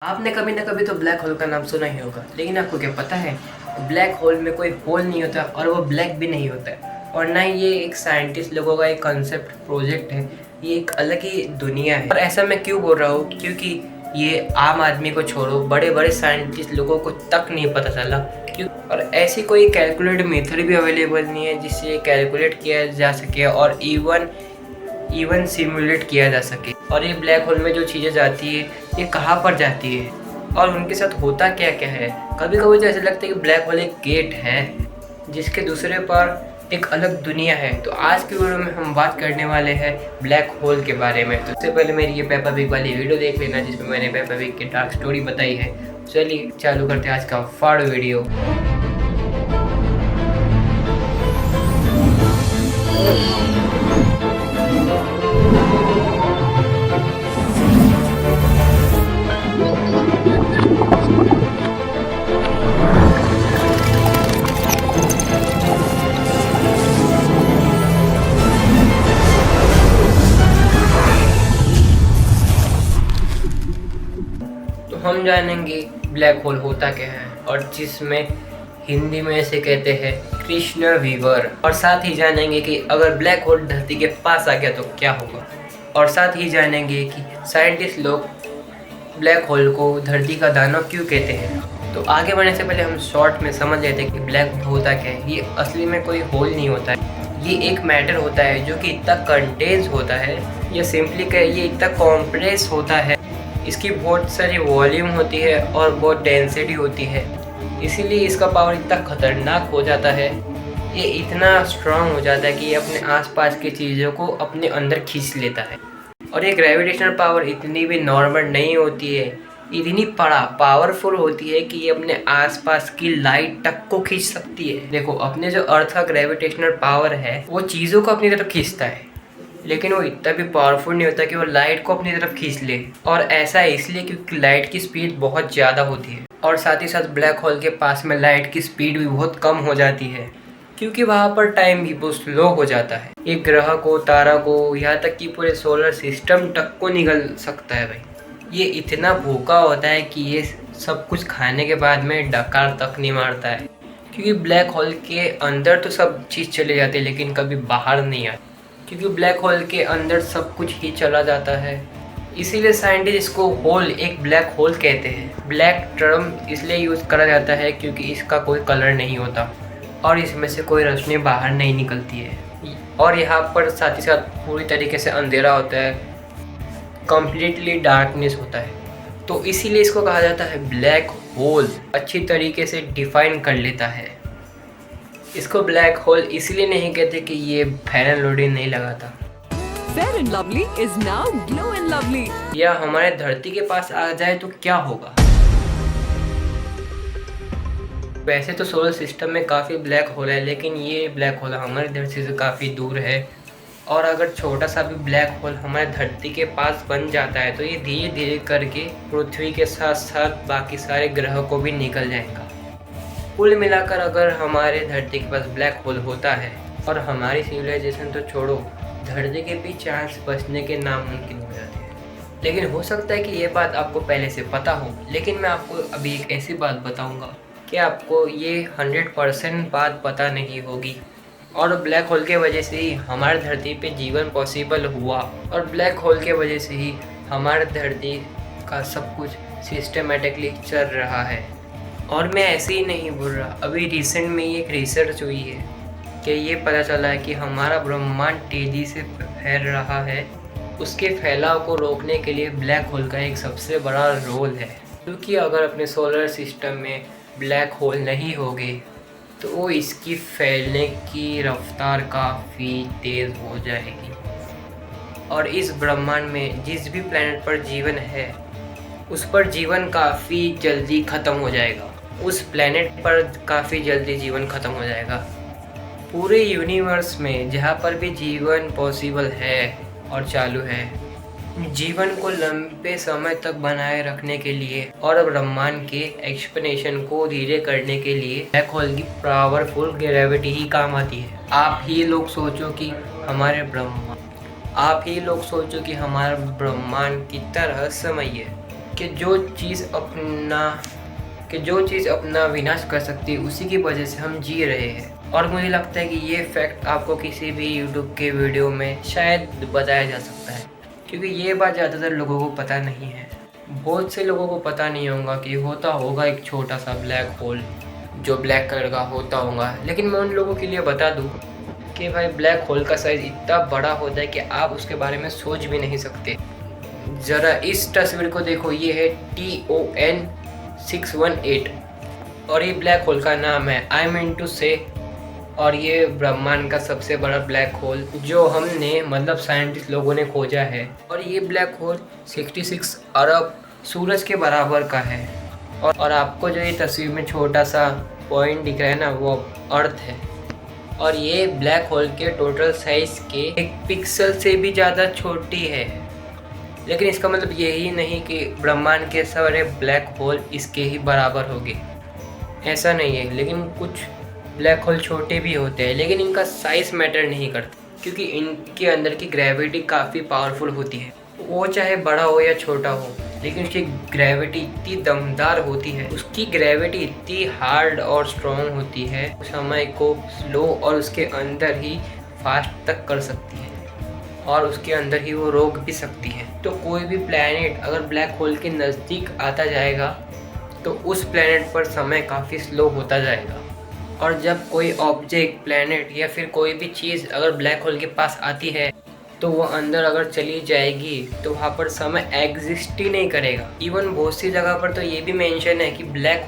आपने कभी ना कभी तो ब्लैक होल का नाम सुना ही होगा, लेकिन आपको क्या पता है, ब्लैक होल में कोई होल नहीं होता और वो ब्लैक भी नहीं होता है। और ना ही ये एक साइंटिस्ट लोगों का एक कॉन्सेप्ट प्रोजेक्ट है, ये एक अलग ही दुनिया है। और ऐसा मैं क्यों बोल रहा हूँ, क्योंकि ये आम आदमी को छोड़ो, बड़े बड़े साइंटिस्ट लोगों को तक नहीं पता चला क्यों। और ऐसी कोई कैलकुलेट मेथड भी अवेलेबल नहीं है जिससे कैलकुलेट किया जा सके और इवन सिमुलेट किया जा सके। और ये ब्लैक होल में जो चीज़ें जाती है, ये कहाँ पर जाती है और उनके साथ होता क्या क्या है। कभी कभी तो ऐसा लगता है कि ब्लैक होल एक गेट है जिसके दूसरे पर एक अलग दुनिया है। तो आज की वीडियो में हम बात करने वाले हैं ब्लैक होल के बारे में। तो उससे पहले मेरी ये पेपा पिग वाली वीडियो देख लेना जिसमें मैंने पेपा पिग की डार्क स्टोरी बताई है। चलिए चालू करते हैं आज का फाड़ वीडियो। तो हम जानेंगे ब्लैक होल होता क्या है और जिसमें हिंदी में इसे कहते हैं कृष्ण विवर। और साथ ही जानेंगे कि अगर ब्लैक होल धरती के पास आ गया तो क्या होगा। और साथ ही जानेंगे कि साइंटिस्ट लोग ब्लैक होल को धरती का दानव क्यों कहते हैं। तो आगे बढ़ने से पहले हम शॉर्ट में समझ लेते हैं कि ब्लैक होल होता क्या है। ये असली में कोई होल नहीं होता है, ये एक मैटर होता है जो कि इतना कंडेंस होता है, या सिंपली ये इतना कॉम्प्रेस होता है। इसकी बहुत सारी वॉल्यूम होती है और बहुत डेंसिटी होती है, इसीलिए इसका पावर इतना खतरनाक हो जाता है। ये इतना स्ट्रांग हो जाता है कि ये अपने आसपास की चीज़ों को अपने अंदर खींच लेता है। और ये ग्रेविटेशनल पावर इतनी भी नॉर्मल नहीं होती है, इतनी पावरफुल होती है कि ये अपने आसपास की लाइट तक को खींच सकती है। देखो, अपने जो अर्थ का ग्रेविटेशनल पावर है वो चीज़ों को अपनी तरफ खींचता है, लेकिन वो इतना भी पावरफुल नहीं होता कि वो लाइट को अपनी तरफ खींच ले। और ऐसा इसलिए क्योंकि लाइट की स्पीड बहुत ज़्यादा होती है और साथ ही साथ ब्लैक होल के पास में लाइट की स्पीड भी बहुत कम हो जाती है, क्योंकि वहाँ पर टाइम भी बहुत स्लो हो जाता है। एक ग्रह को, तारा को, यहाँ तक कि पूरे सोलर सिस्टम तक को निगल सकता है भाई। ये इतना भूखा होता है कि ये सब कुछ खाने के बाद में डकार तक नहीं मारता है, क्योंकि ब्लैक होल के अंदर तो सब चीज़ चले जाती है लेकिन कभी बाहर नहीं आती, क्योंकि ब्लैक होल के अंदर सब कुछ ही चला जाता है। इसीलिए साइंटिस्ट इसको होल, एक ब्लैक होल कहते हैं। ब्लैक टर्म इसलिए यूज़ करा जाता है क्योंकि इसका कोई कलर नहीं होता और इसमें से कोई रोशनी बाहर नहीं निकलती है। और यहाँ पर साथ ही साथ पूरी तरीके से अंधेरा होता है, कम्प्लीटली डार्कनेस होता है। तो इसीलिए इसको कहा जाता है ब्लैक होल। अच्छी तरीके से डिफाइन कर लेता है। इसको ब्लैक होल इसलिए नहीं कहते कि ये फेयर एंड लवली नहीं लगाता। Fair and Lovely is now Glow and Lovely. या हमारे धरती के पास आ जाए तो क्या होगा। वैसे तो सोलर सिस्टम में काफ़ी ब्लैक होल है, लेकिन ये ब्लैक होल हमारी धरती से काफ़ी दूर है। और अगर छोटा सा भी ब्लैक होल हमारे धरती के पास बन जाता है तो ये धीरे धीरे करके पृथ्वी के साथ साथ बाकी सारे ग्रह को भी निकल जाएगा। कुल मिलाकर अगर हमारे धरती के पास ब्लैक होल होता है और हमारी सिविलाइजेशन तो छोड़ो, धरती के भी चांस बचने के नामुमकिन हो जाते हैं। लेकिन हो सकता है कि ये बात आपको पहले से पता हो, लेकिन मैं आपको अभी एक ऐसी बात बताऊंगा कि आपको ये 100% बात पता नहीं होगी। और ब्लैक होल के वजह से ही हमारी धरती पे जीवन पॉसिबल हुआ, और ब्लैक होल के वजह से ही हमारी धरती का सब कुछ सिस्टमेटिकली चल रहा है। और मैं ऐसे ही नहीं बोल रहा, अभी रिसेंट में एक रिसर्च हुई है कि ये पता चला है कि हमारा ब्रह्मांड तेज़ी से फैल रहा है। उसके फैलाव को रोकने के लिए ब्लैक होल का एक सबसे बड़ा रोल है, क्योंकि अगर अपने सोलर सिस्टम में ब्लैक होल नहीं होगे तो वो इसकी फैलने की रफ्तार काफ़ी तेज़ हो जाएगी। और इस ब्रह्मांड में जिस भी प्लैनेट पर जीवन है उस पर जीवन काफ़ी जल्दी ख़त्म हो जाएगा। उस प्लैनेट पर काफ़ी जल्दी जीवन ख़त्म हो जाएगा। पूरे यूनिवर्स में जहाँ पर भी जीवन पॉसिबल है और चालू है, जीवन को लंबे समय तक बनाए रखने के लिए और ब्रह्मांड के एक्सपेंशन को धीरे करने के लिए ब्लैक होल की पावरफुल ग्रेविटी ही काम आती है। आप ही लोग सोचो कि हमारा ब्रह्मांड कितना रहस्यमय है। कि जो चीज़ अपना विनाश कर सकती है उसी की वजह से हम जी रहे हैं। और मुझे लगता है कि ये फैक्ट आपको किसी भी यूट्यूब के वीडियो में शायद बताया जा सकता है, क्योंकि ये बात ज़्यादातर लोगों को पता नहीं है। बहुत से लोगों को पता नहीं होगा कि होता होगा एक छोटा सा ब्लैक होल जो ब्लैक कलर का होता होगा, लेकिन मैं उन लोगों के लिए बता दूँ कि भाई ब्लैक होल का साइज़ इतना बड़ा होता है कि आप उसके बारे में सोच भी नहीं सकते। ज़रा इस तस्वीर को देखो, ये है TON 618 और ये ब्लैक होल का नाम है आई मीन टू से। और ये ब्रह्मांड का सबसे बड़ा ब्लैक होल जो हमने मतलब साइंटिस्ट लोगों ने खोजा है। और ये ब्लैक होल 66 अरब सूरज के बराबर का है। और आपको जो ये तस्वीर में छोटा सा पॉइंट दिख रहा है ना, वो अर्थ है। और ये ब्लैक होल के टोटल साइज के 1 पिक्सल से भी ज़्यादा छोटी है। लेकिन इसका मतलब यही नहीं कि ब्रह्मांड के सारे ब्लैक होल इसके ही बराबर होंगे, ऐसा नहीं है। लेकिन कुछ ब्लैक होल छोटे भी होते हैं, लेकिन इनका साइज़ मैटर नहीं करता, क्योंकि इनके अंदर की ग्रेविटी काफ़ी पावरफुल होती है। वो चाहे बड़ा हो या छोटा हो, लेकिन उसकी ग्रेविटी इतनी दमदार होती है, उसकी ग्रेविटी इतनी हार्ड और स्ट्रॉन्ग होती है, समय को स्लो और उसके अंदर ही फास्ट तक कर सकती है और उसके अंदर ही वो रोक भी सकती है। तो कोई भी प्लैनेट अगर ब्लैक होल के नज़दीक आता जाएगा तो उस प्लैनेट पर समय काफ़ी स्लो होता जाएगा। और जब कोई ऑब्जेक्ट, प्लैनेट या फिर कोई भी चीज़ अगर ब्लैक होल के पास आती है तो वो अंदर अगर चली जाएगी तो वहाँ पर समय एग्जिस्ट ही नहीं करेगा। इवन बहुत सी जगह पर तो ये भी मेंशन है कि ब्लैक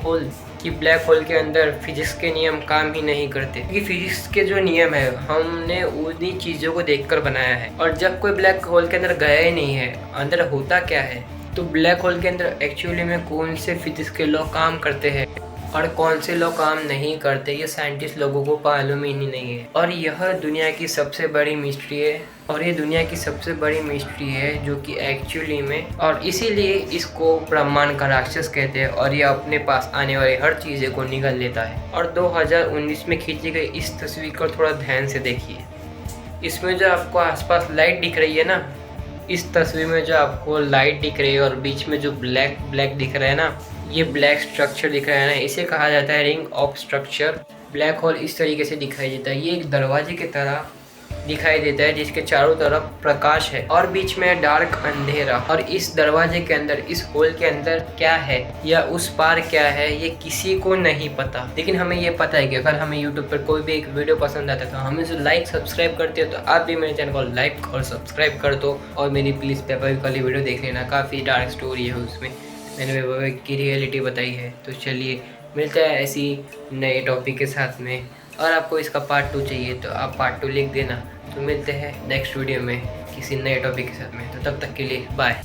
होल के अंदर फिजिक्स के नियम काम ही नहीं करते, क्योंकि फिजिक्स के जो नियम है हमने उन्हीं चीज़ों को देखकर बनाया है। और जब कोई ब्लैक होल के अंदर गया ही नहीं है, अंदर होता क्या है, तो ब्लैक होल के अंदर एक्चुअली में कौन से फिजिक्स के लॉ काम करते हैं और कौन से लोग काम नहीं करते, ये साइंटिस्ट लोगों को मालूम ही नहीं है। और यह दुनिया की सबसे बड़ी मिस्ट्री है, जो कि एक्चुअली में, और इसीलिए इसको ब्रह्मांड का राक्षस कहते हैं। और ये अपने पास आने वाली हर चीज़ें को निगल लेता है। और 2019 में खींची गई इस तस्वीर को थोड़ा ध्यान से देखिए। इसमें जो आपको आसपास लाइट दिख रही है ना, इस तस्वीर में जो आपको लाइट दिख रही है और बीच में जो ब्लैक दिख रहा है ना, ये ब्लैक स्ट्रक्चर दिख रहा है ना, इसे कहा जाता है ring of structure. Black hole इस तरीके से दिखाई देता है, ये एक दरवाजे की तरह दिखाई देता है जिसके चारों तरफ प्रकाश है और बीच में डार्क अंधेरा। और इस दरवाजे के अंदर, इस होल के अंदर क्या है या उस पार क्या है, ये किसी को नहीं पता। लेकिन हमें ये पता है कि अगर हमें यूट्यूब पर कोई भी एक वीडियो पसंद आता है तो हमें जो लाइक सब्सक्राइब करते हो, तो आप भी मेरे चैनल को लाइक और सब्सक्राइब कर दो। और मेरी प्लीज़ पेपर वाली वीडियो देख लेना, काफ़ी डार्क स्टोरी है उसमें, मैंने पेपर की रियलिटी बताई है। तो चलिए मिलते हैं ऐसी नए टॉपिक के साथ में। और आपको इसका पार्ट 2 चाहिए तो आप पार्ट 2 लिख देना। तो मिलते हैं नेक्स्ट वीडियो में किसी नए टॉपिक के साथ में। तो तब तक के लिए बाय।